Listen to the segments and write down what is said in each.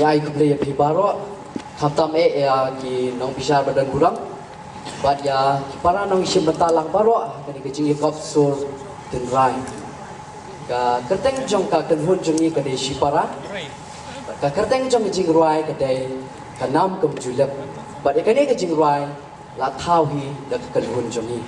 ya ikut play pibaro khatam ki nong pisar badan kurang bad ya para nong isim betalang baro kani kecing ikop sur den rai ka kerteng jong ka kenhun jong ka de sipara ka kerteng jong jing ruai ka de ka nam kum julep bad kani ka jing ruai la thau hi da kenhun jong ni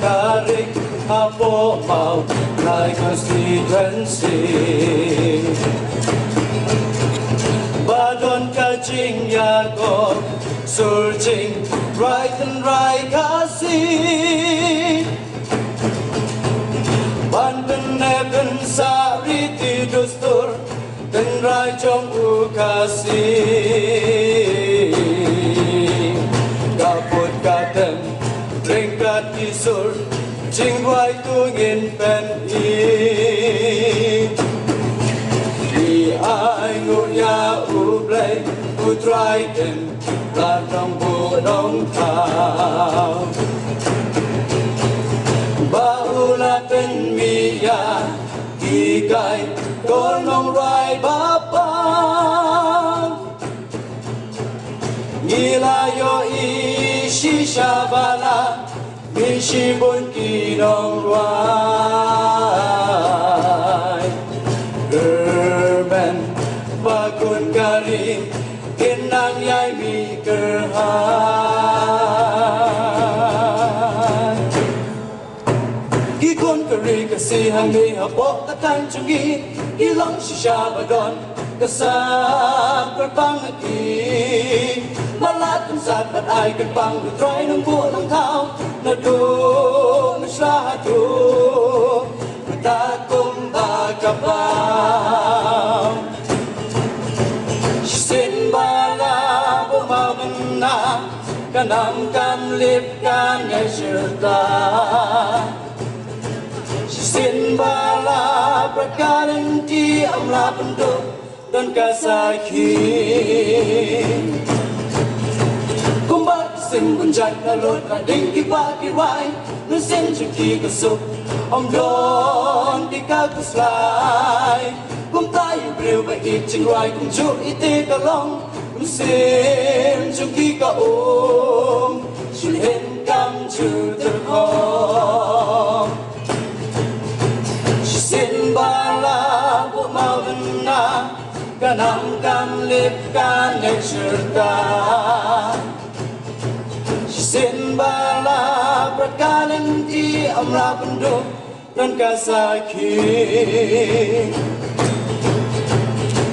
Tarik apa mau naik konstituensi Badon kajing yago surjing right and right kasih Banten neben sari tidustur dan rai jong kasih Kaput kadang ringkat isur jing wai tungin pen di ai ngu ya ublay utrai den la trong bu dong thao ba ula ten mi ya ki kai con nong rai ba pa ni la yo shi shabala mi shi bun ki dong rai gerben bakun kari kinang yai mi kerhai ki kun kari kasi hang mi habok katan chungi ki long shi shabadon kasam kerpang ki malat sat bat ai kerpang try nang bu nang thao na du na sha du ta kum ba kapam sin ba la bu ma na kanam kam lip kan ngai shirta sin ba la prakaran ti amla pendu dan kasaki kumbat sin bunjat kalot ka ding ki pa ki wai nu sin chiki ka sup om don ti ka kuslai kum tai breu ba i ching rai kum chu i te ka long nu sin chiki ka shul hen kam chu ter khom sin ba la bu ma na kanam kam lip kan ngai shirta sin bala prakalan ti amra pendu dan kasaki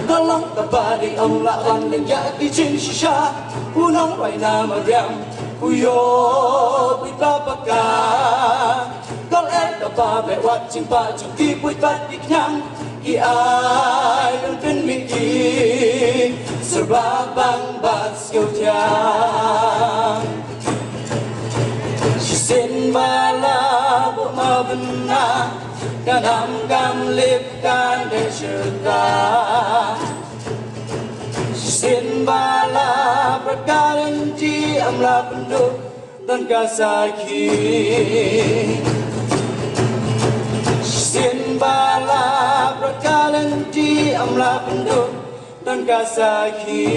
kalong kabadi amla wan dan jadi chin shisha unong rai nama riam uyo pita paka kal ba be wat ching pa chung ki pui pat dik nyang ki ai lung tin mi ki serba bang bat skill tiang she sin mala bu ma bna kanam kam lip kan de shurta she sin mala prakaran ti amla pendu dan kasaki sin bala prakalan ti amla pendu dan kasaki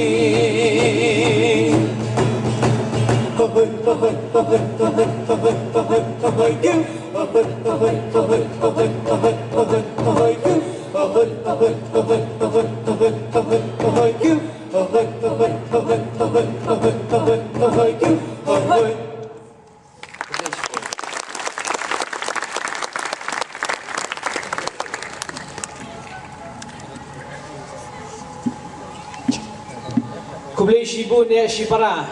Kublai shibu ne shipara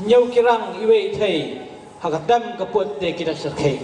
nyau kirang iwe thei hagatam kaput te kita serkhei